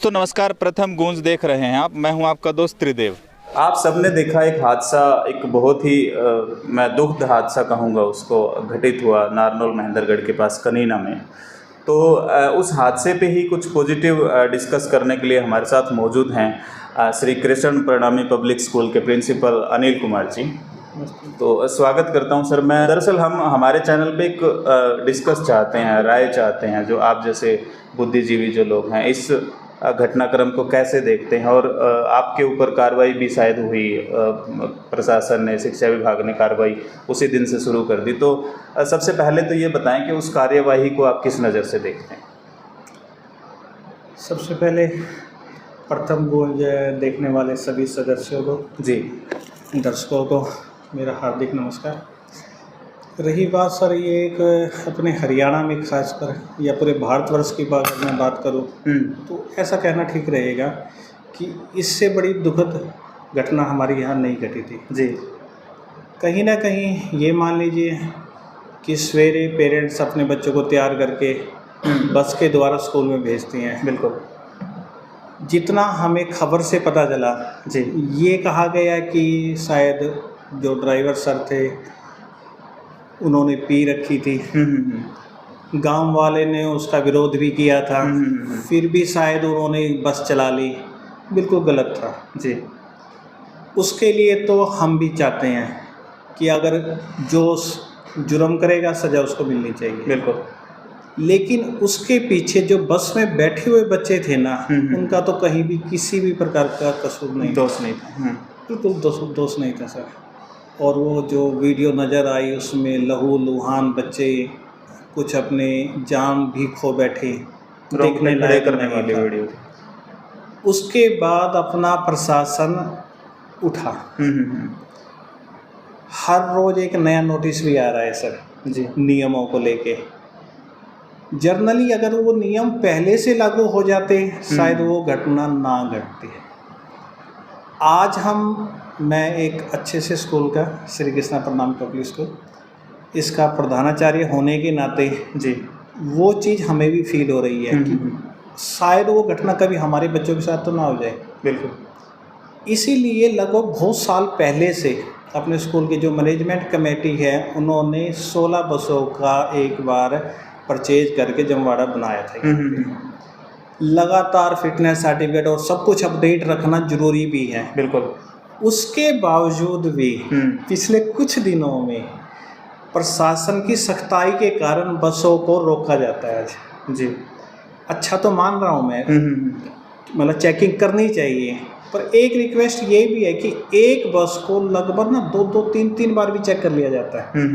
दोस्तों नमस्कार, प्रथम गूंज देख रहे हैं आप। मैं हूं आपका दोस्त त्रिदेव। आप सबने देखा एक हादसा, एक बहुत ही मैं दुखद हादसा कहूँगा उसको, घटित हुआ नारनौल महेंद्रगढ़ के पास कनीना में। तो उस हादसे पे ही कुछ पॉजिटिव डिस्कस करने के लिए हमारे साथ मौजूद हैं श्री कृष्ण प्रणामी पब्लिक स्कूल के प्रिंसिपल अनिल कुमार जी। तो स्वागत करता हूं सर। मैं दरअसल हम हमारे चैनल पे एक डिस्कस चाहते हैं, राय चाहते हैं, जो आप जैसे बुद्धिजीवी जो लोग हैं इस घटनाक्रम को कैसे देखते हैं। और आपके ऊपर कार्रवाई भी शायद हुई, प्रशासन ने, शिक्षा विभाग ने कार्रवाई उसी दिन से शुरू कर दी। तो सबसे पहले तो ये बताएं कि उस कार्यवाही को आप किस नज़र से देखते हैं। सबसे पहले प्रथम गूंज देखने वाले सभी सदस्यों को, जी, दर्शकों को मेरा हार्दिक नमस्कार। रही बात सर ये एक अपने हरियाणा में खासकर या पूरे भारतवर्ष की बात अगर मैं बात करूं तो ऐसा कहना ठीक रहेगा कि इससे बड़ी दुखद घटना हमारे यहाँ नहीं घटी थी। जी, कहीं ना कहीं ये मान लीजिए कि सवेरे पेरेंट्स अपने बच्चों को तैयार करके बस के द्वारा स्कूल में भेजते हैं। बिल्कुल। जितना हमें खबर से पता चला, जी, ये कहा गया कि शायद जो ड्राइवर सर थे उन्होंने पी रखी थी। गांव वाले ने उसका विरोध भी किया था, फिर भी शायद उन्होंने बस चला ली। बिल्कुल गलत था जी। उसके लिए तो हम भी चाहते हैं कि अगर जो जुर्म करेगा सज़ा उसको मिलनी चाहिए। बिल्कुल। लेकिन उसके पीछे जो बस में बैठे हुए बच्चे थे ना, उनका तो कहीं भी किसी भी प्रकार का कसूर नहीं, दोष नहीं था। बिल्कुल दोष नहीं था सर। और वो जो वीडियो नज़र आई उसमें लहू लुहान बच्चे कुछ अपने जान भी खो बैठे, देखने लायक करने वाली वीडियो। उसके बाद अपना प्रशासन उठा। हर रोज़ एक नया नोटिस भी आ रहा है सर जी, नियमों को लेके। जर्नली अगर वो नियम पहले से लागू हो जाते शायद वो घटना ना घटती। आज मैं एक अच्छे से स्कूल का, श्री कृष्ण प्रणामी पब्लिक स्कूल, इसका प्रधानाचार्य होने के नाते जी, वो चीज़ हमें भी फील हो रही है कि शायद वो घटना कभी हमारे बच्चों के साथ तो ना हो जाए। बिल्कुल। इसीलिए लगभग बहुत साल पहले से अपने स्कूल की जो मैनेजमेंट कमेटी है उन्होंने 16 बसों का एक बार परचेज करके जमवाड़ा बनाया था। लगातार फिटनेस सर्टिफिकेट और सब कुछ अपडेट रखना जरूरी भी है। बिल्कुल। उसके बावजूद भी पिछले कुछ दिनों में प्रशासन की सख्ताई के कारण बसों को रोका जाता है आज। जी, अच्छा तो मान रहा हूँ मैं, मतलब चेकिंग करनी चाहिए, पर एक रिक्वेस्ट ये भी है कि एक बस को लगभग ना 2-3 बार भी चेक कर लिया जाता है।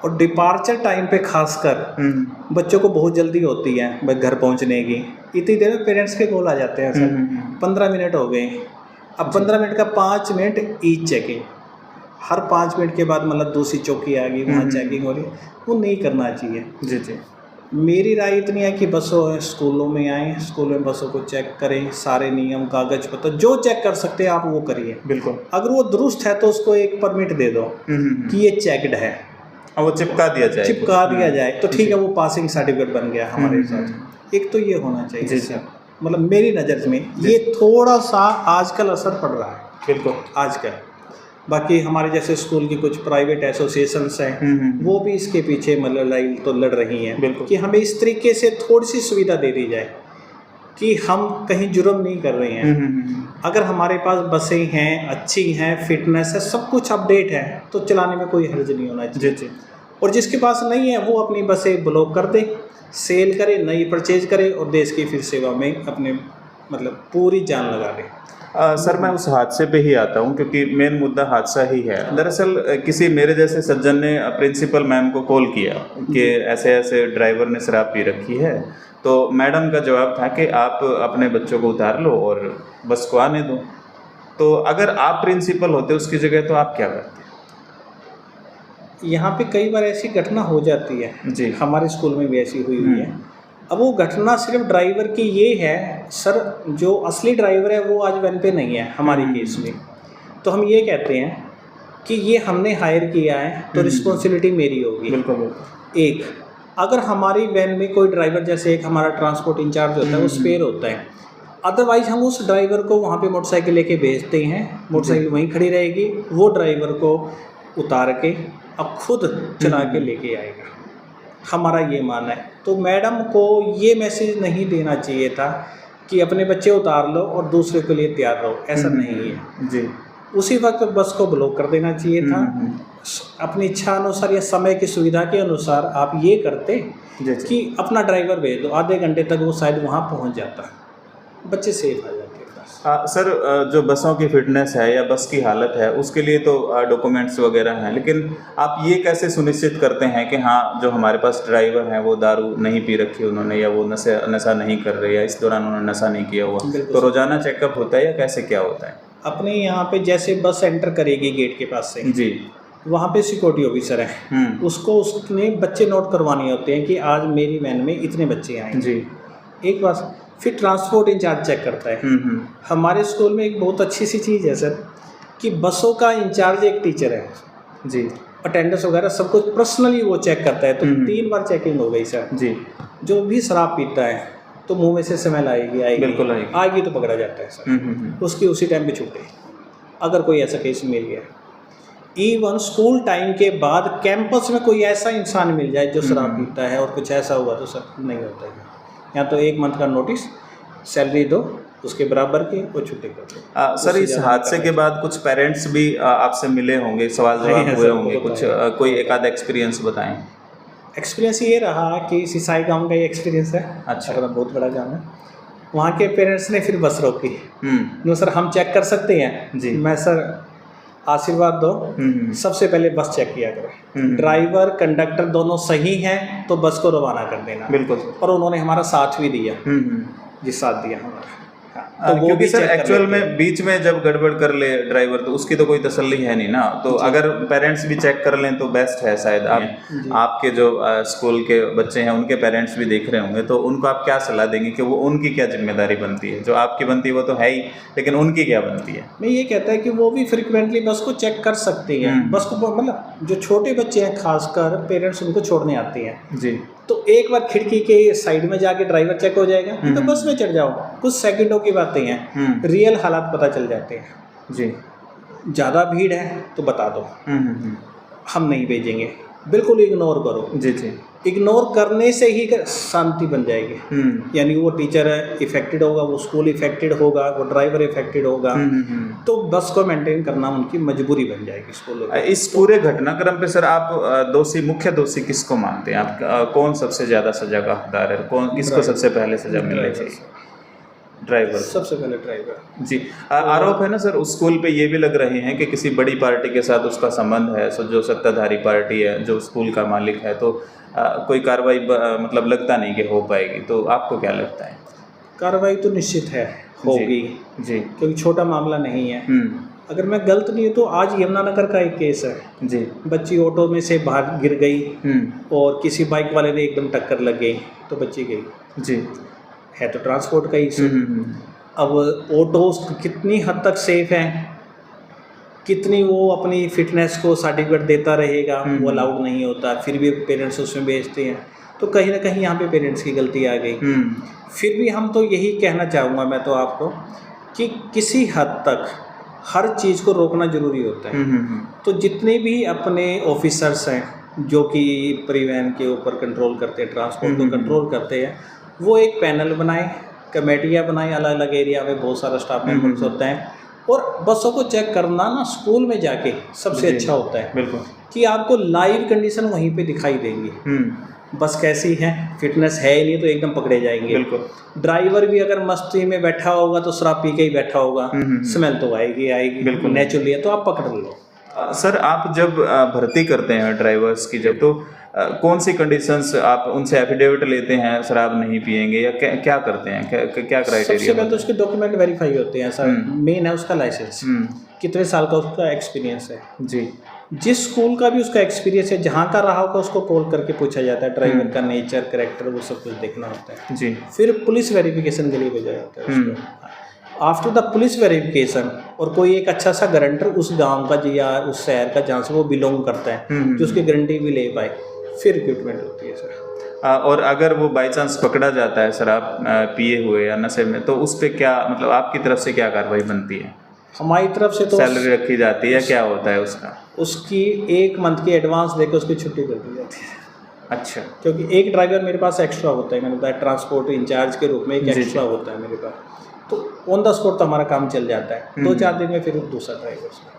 और डिपार्चर टाइम पे खासकर बच्चों को बहुत जल्दी होती है घर पहुंचने की। इतनी देर में पेरेंट्स के कॉल आ जाते हैं सर, 15 मिनट हो गए। अब 15 मिनट का 5 मिनट ईच चेकिंग, हर 5 मिनट के बाद मतलब दूसरी चौकी आ गई, वहाँ चेकिंग हो रही, वो नहीं करना चाहिए। जी, जी। मेरी राय इतनी है कि बसों स्कूलों में आएँ, स्कूल में बसों को चेक करें, सारे नियम कागज पत्र जो चेक कर सकते हैं आप वो करिए। बिल्कुल। अगर वो दुरुस्त है तो उसको एक परमिट दे दो कि ये चेकड है, और वो चिपका दिया जाए तो ठीक है, वो पासिंग सर्टिफिकेट बन गया हमारे साथ। एक तो ये होना चाहिए। जी, जी। मतलब मेरी नज़र में ये थोड़ा सा आजकल असर पड़ रहा है। बिल्कुल। आजकल बाकी हमारे जैसे स्कूल की कुछ प्राइवेट एसोसिएशंस हैं, वो भी इसके पीछे मतलब लड़ाई तो लड़ रही हैं कि हमें इस तरीके से थोड़ी सी सुविधा दे दी जाए कि हम कहीं जुर्म नहीं कर रहे हैं। अगर हमारे पास बसें हैं, अच्छी हैं, फिटनेस है, सब कुछ अपडेट है, तो चलाने में कोई हर्ज नहीं होना चाहिए। जी, जी। और जिसके पास नहीं है वो अपनी बसें ब्लॉक कर दे, सेल करे, नई परचेज करे और देश की फिर सेवा में अपने मतलब पूरी जान लगा दे। सर मैं उस हादसे पे ही आता हूँ क्योंकि मेन मुद्दा हादसा ही है। दरअसल किसी मेरे जैसे सज्जन ने प्रिंसिपल मैम को कॉल किया कि ऐसे ऐसे ड्राइवर ने शराब पी रखी है। तो मैडम का जवाब था कि आप अपने बच्चों को उतार लो और बस को आने दो। तो अगर आप प्रिंसिपल होते उसकी जगह तो आप क्या करते? यहाँ पे कई बार ऐसी घटना हो जाती है जी, हमारे स्कूल में भी ऐसी हुई है। अब वो घटना सिर्फ ड्राइवर की ये है सर, जो असली ड्राइवर है वो आज वैन पे नहीं है हमारी केस में। तो हम ये कहते हैं कि ये हमने हायर किया है तो रिस्पॉन्सिबिलिटी मेरी होगी। बिल्कुल। एक, अगर हमारी वैन में कोई ड्राइवर, जैसे एक हमारा ट्रांसपोर्ट इंचार्ज होता है वो स्पेयर होता है, अदरवाइज हम उस ड्राइवर को वहाँ पे मोटरसाइकिल लेके भेजते हैं, मोटरसाइकिल वहीं खड़ी रहेगी, वो ड्राइवर को उतार के अब खुद चला के लेके आएगा। हमारा ये मानना है। तो मैडम को ये मैसेज नहीं देना चाहिए था कि अपने बच्चे उतार लो और दूसरे के लिए तैयार रहो, ऐसा नहीं है जी। उसी वक्त बस को ब्लॉक कर देना चाहिए था। अपनी इच्छा अनुसार या समय की सुविधा के अनुसार आप ये करते जी। कि अपना ड्राइवर भेज दो, आधे घंटे तक वो शायद वहाँ पहुँच जाता, बच्चे सेफ आ जाते। सर जो बसों की फिटनेस है या बस की हालत है उसके लिए तो डॉक्यूमेंट्स वगैरह हैं, लेकिन आप ये कैसे सुनिश्चित करते हैं कि हाँ जो हमारे पास ड्राइवर हैं वो दारू नहीं पी रखी उन्होंने, या वो नशा नहीं कर रहे, या इस दौरान उन्होंने नशा नहीं किया हुआ? तो रोजाना चेकअप होता है या कैसे क्या होता है? अपने यहाँ पे जैसे बस एंटर करेगी गेट के पास से जी, वहाँ पे सिक्योरिटी ऑफिसर है, उसको उसने बच्चे नोट करवाने होते हैं कि आज मेरी वैन में इतने बच्चे आए जी। एक बार फिर ट्रांसपोर्ट इंचार्ज चेक करता है। हमारे स्कूल में एक बहुत अच्छी सी चीज़ है सर कि बसों का इंचार्ज एक टीचर है जी। अटेंडेंस वगैरह सब कुछ पर्सनली वो चेक करता है। तो 3 बार चेकिंग हो गई सर जी। जो भी शराब पीता है तो मुंह में से स्मेल आएगी बिल्कुल आएगी तो पकड़ा जाता है सर। उसकी उसी टाइम पे छूटे अगर कोई ऐसा केस मिल गया। इवन स्कूल टाइम के बाद कैंपस में कोई ऐसा इंसान मिल जाए जो शराब पीता है और कुछ ऐसा हुआ तो सर नहीं होता है। यहाँ तो 1 मंथ का नोटिस, सैलरी दो उसके बराबर की, वो छुट्टी कर दो। सर इस हादसे के बाद कुछ पेरेंट्स भी आपसे मिले होंगे, सवाल जवाब हुए होंगे, कुछ कोई एक आधा एक्सपीरियंस बताएं। एक्सपीरियंस ये रहा कि सिसाई गांव का ये एक्सपीरियंस है। अच्छा। बहुत बड़ा गांव है। वहाँ के पेरेंट्स ने फिर बस रोकी। नो सर हम चेक कर सकते हैं जी। मैं सर आशीर्वाद दो, सबसे पहले बस चेक किया करो, ड्राइवर कंडक्टर दोनों सही हैं तो बस को रवाना कर देना। बिल्कुल। और उन्होंने हमारा साथ भी दिया, जिस साथ दिया हमारा। तो क्योंकि सर एक्चुअल में बीच में जब गड़बड़ कर ले ड्राइवर तो उसकी तो कोई तसल्ली है नहीं ना। तो अगर पेरेंट्स भी चेक कर लें तो बेस्ट है शायद। आपके जो स्कूल के बच्चे हैं उनके पेरेंट्स भी देख रहे होंगे, तो उनको आप क्या सलाह देंगे कि वो उनकी क्या जिम्मेदारी बनती है? जो आपकी बनती है वो तो है ही, लेकिन उनकी क्या बनती है? मैं ये कहता है कि वो भी फ्रिक्वेंटली बस को चेक कर सकते हैं। बस को मतलब जो छोटे बच्चे हैं खासकर पेरेंट्स उनको छोड़ने आते हैं जी। तो एक बार खिड़की के साइड में जाके ड्राइवर चेक हो जाएगा, तो बस में चढ़ जाओ, कुछ सेकंडों की बातें हैं, रियल हालात पता चल जाते हैं। जी। ज़्यादा भीड़ है तो बता दो, हम नहीं भेजेंगे, बिल्कुल इग्नोर करो। जी जी। इग्नोर करने से ही शांति बन जाएगी। यानी वो टीचर इफेक्टेड होगा, वो स्कूल इफेक्टेड होगा, वो ड्राइवर इफेक्टेड होगा, तो बस को मेंटेन करना उनकी मजबूरी बन जाएगी स्कूल। इस पूरे घटनाक्रम पे सर आप मुख्य दोषी किसको मानते हैं? आप कौन सबसे ज़्यादा सजा का हकदार है? किसको सबसे पहले सजा मिलनी चाहिए? ड्राइवर, सबसे पहले ड्राइवर जी। आरोप है ना सर उस स्कूल पे ये भी लग रहे हैं कि किसी बड़ी पार्टी के साथ उसका संबंध है, जो सत्ताधारी पार्टी है, जो स्कूल का मालिक है, तो कोई कार्रवाई मतलब लगता नहीं कि हो पाएगी। तो आपको क्या लगता है? कार्रवाई तो निश्चित है होगी जी, क्योंकि छोटा मामला नहीं है। अगर मैं गलत नहीं हूँ तो आज यमुनानगर का एक केस है जी। बच्ची ऑटो में से बाहर गिर गई और किसी बाइक वाले ने एकदम टक्कर लग गई तो बच्ची गई जी। है तो ट्रांसपोर्ट का इशू। अब ऑटो कितनी हद तक सेफ है, कितनी वो अपनी फिटनेस को सर्टिफिकेट देता रहेगा, वो अलाउड नहीं होता, फिर भी पेरेंट्स उसमें भेजते हैं, तो कहीं ना कहीं यहाँ पे पेरेंट्स की गलती आ गई। फिर भी हम तो यही कहना चाहूँगा मैं तो आपको कि किसी हद तक हर चीज़ को रोकना ज़रूरी होता है। तो जितने भी अपने ऑफिसर्स हैं जो कि परिवहन के ऊपर कंट्रोल करते हैं, ट्रांसपोर्ट को कंट्रोल करते हैं, वो एक पैनल बनाए, कमेटियाँ बनाए, अलग अलग एरिया में बहुत सारा स्टाफ मेंबर्स होता है, और बसों को चेक करना ना स्कूल में जाके सबसे अच्छा होता है। बिल्कुल। कि आपको लाइव कंडीशन वहीं पे दिखाई देंगी, बस कैसी है, फिटनेस है ही नहीं तो एकदम पकड़े जाएंगे। बिल्कुल। ड्राइवर भी अगर मस्ती में बैठा होगा तो शराब पी के ही बैठा होगा, स्मेल तो आएगी बिल्कुल नेचुरली है, तो आप पकड़ लो। सर आप जब भर्ती करते हैं ड्राइवर्स की, जब तो कौन सी कंडीशंस आप उनसे एफिडेविट लेते हैं शराब नहीं पिएंगे, या क्या करते हैं, क्या क्राइटेरिया? सबसे पहले तो उसके डॉक्यूमेंट वेरीफाई होते हैं सर। मेन है उसका लाइसेंस, कितने साल का उसका एक्सपीरियंस है जी। जिस स्कूल का भी उसका एक्सपीरियंस है, जहाँ का रहा होगा उसको कॉल करके पूछा जाता है, ड्राइवर का नेचर, कैरेक्टर, वो सब कुछ देखना होता है जी। फिर पुलिस वेरिफिकेशन के लिए भेजा जाता है उसको। आफ्टर द पुलिस वेरिफिकेशन, और कोई एक अच्छा सा गारंटर उस गांव का या उस शहर का जहाँ से वो बिलोंग करता है, जो उसकी गारंटी भी ले पाए, फिर रिक्रूटमेंट होती है सर। और अगर वो बाई चांस पकड़ा जाता है शराब पिए हुए या नशे में, तो उस पर क्या मतलब आपकी तरफ से क्या कार्रवाई बनती है? हमारी तरफ से तो सैलरी रखी जाती है, क्या होता है उसका? उसकी 1 मंथ की एडवांस देकर उसकी छुट्टी कर दी जाती है। अच्छा। क्योंकि एक ड्राइवर मेरे पास एक्स्ट्रा होता है, मैंने बताया ट्रांसपोर्ट इंचार्ज के रूप में एक जी, एक्स्ट्रा होता है मेरे पास, तो ऑन द स्पॉट तो हमारा काम चल जाता है। 2-4 दिन में फिर दूसरा ड्राइवर।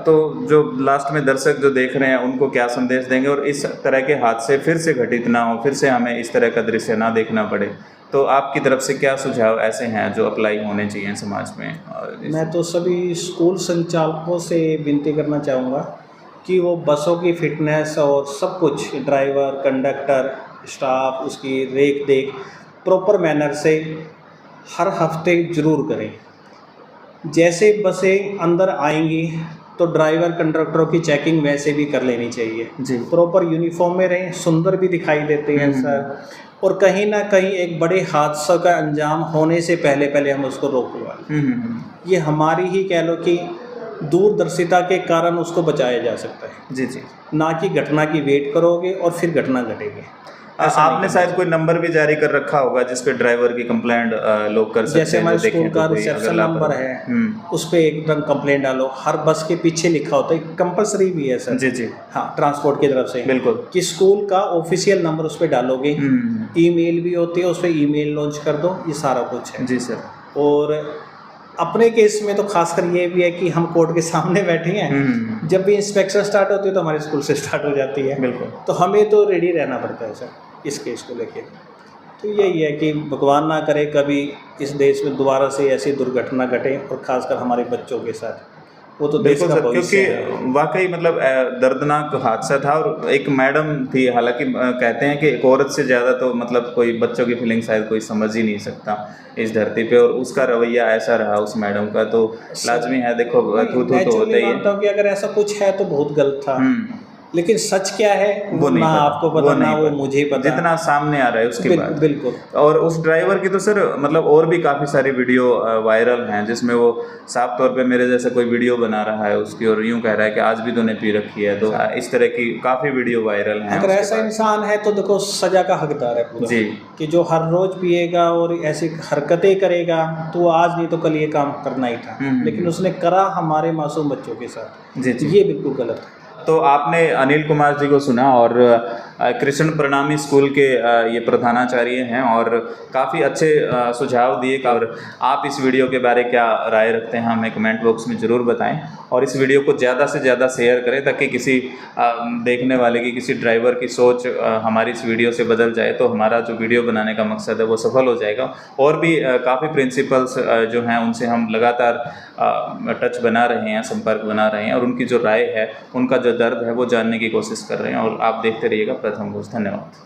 तो जो लास्ट में दर्शक जो देख रहे हैं उनको क्या संदेश देंगे, और इस तरह के हादसे फिर से घटित ना हो, फिर से हमें इस तरह का दृश्य ना देखना पड़े, तो आपकी तरफ से क्या सुझाव ऐसे हैं जो अप्लाई होने चाहिए समाज में? मैं तो सभी स्कूल संचालकों से विनती करना चाहूँगा कि वो बसों की फिटनेस और सब कुछ, ड्राइवर, कंडक्टर, स्टाफ, उसकी रेख देख प्रॉपर मैनर से हर हफ्ते ज़रूर करें। जैसे बसें अंदर आएंगी तो ड्राइवर कंडक्टरों की चेकिंग वैसे भी कर लेनी चाहिए जी। प्रॉपर यूनिफॉर्म में रहें, सुंदर भी दिखाई देते हैं सर, और कहीं ना कहीं एक बड़े हादसा का अंजाम होने से पहले पहले हम उसको रोक लें। ये हमारी ही कह लो कि दूरदर्शिता के कारण उसको बचाया जा सकता है। जी जी। ना कि घटना की वेट करोगे और फिर घटना घटेगी। आपने शायद कोई नंबर भी जारी कर रखा होगा जिस पे ड्राइवर की कंप्लेंट लोग कर सकते हैं? जैसे हमारे स्कूल का रिसेप्शन नंबर है, उस पर एकदम कंप्लेंट डालो। हर बस के पीछे लिखा होता है, कंपलसरी भी है सर। जी जी। हाँ, ट्रांसपोर्ट की तरफ से बिल्कुल कि स्कूल का ऑफिशियल नंबर उस पर डालोगे, ईमेल भी होती है, उस पर ईमेल लॉन्च कर दो, ये सारा कुछ है। जी सर। और अपने केस में तो खासकर ये भी है कि हम कोर्ट के सामने बैठे हैं, जब भी इंस्पेक्शन स्टार्ट होती है तो हमारे स्कूल से स्टार्ट हो जाती है। बिल्कुल। तो हमें तो रेडी रहना पड़ता है सर इस केस को लेके। तो यही है कि भगवान ना करे कभी इस देश में दोबारा से ऐसी दुर्घटना घटे, और खासकर हमारे बच्चों के साथ। वो तो देश का भविष्य है। क्योंकि वाकई मतलब दर्दनाक हादसा था, और एक मैडम थी, हालांकि कहते हैं कि एक औरत से ज़्यादा तो मतलब कोई बच्चों की फीलिंग शायद कोई समझ ही नहीं सकता इस धरती पे, और उसका रवैया ऐसा रहा उस मैडम का, तो लाजमी है देखो थू तो होता ही है। मानता हूँ कि अगर ऐसा कुछ है तो बहुत गलत था, लेकिन सच क्या है वो नहीं ना पता, आपको पता, ना वो मुझे पता, जितना सामने आ रहा है उसके बाद। बिल्कुल। और उस ड्राइवर की तो सर मतलब और भी काफ़ी सारी वीडियो वायरल हैं जिसमें वो साफ तौर पे मेरे जैसा कोई वीडियो बना रहा है उसकी, और यूँ कह रहा है कि आज भी तूने पी रखी है। तो इस तरह की काफ़ी वीडियो वायरल हैं। अगर ऐसा इंसान है तो देखो सजा का हकदार है पूरा जी, कि जो हर रोज पिएगा और ऐसी हरकतें करेगा तो आज नहीं तो कल ये काम करना ही था, लेकिन उसने करा हमारे मासूम बच्चों के साथ। जी जी। ये बिल्कुल गलत है। तो आपने अनिल कुमार जी को सुना, और कृष्ण प्रणामी स्कूल के ये प्रधानाचार्य हैं, और काफ़ी अच्छे सुझाव दिए। और आप इस वीडियो के बारे क्या राय रखते हैं हमें कमेंट बॉक्स में ज़रूर बताएं, और इस वीडियो को ज़्यादा से ज़्यादा शेयर करें ताकि किसी देखने वाले की, किसी ड्राइवर की सोच हमारी इस वीडियो से बदल जाए, तो हमारा जो वीडियो बनाने का मकसद है वो सफल हो जाएगा। और भी काफ़ी प्रिंसिपल्स जो हैं उनसे हम लगातार टच बना रहे हैं, संपर्क बना रहे हैं, और उनकी जो राय है, उनका जो दर्द है वो जानने की कोशिश कर रहे हैं। और आप देखते रहिएगा प्रथम घोष। धन्यवाद।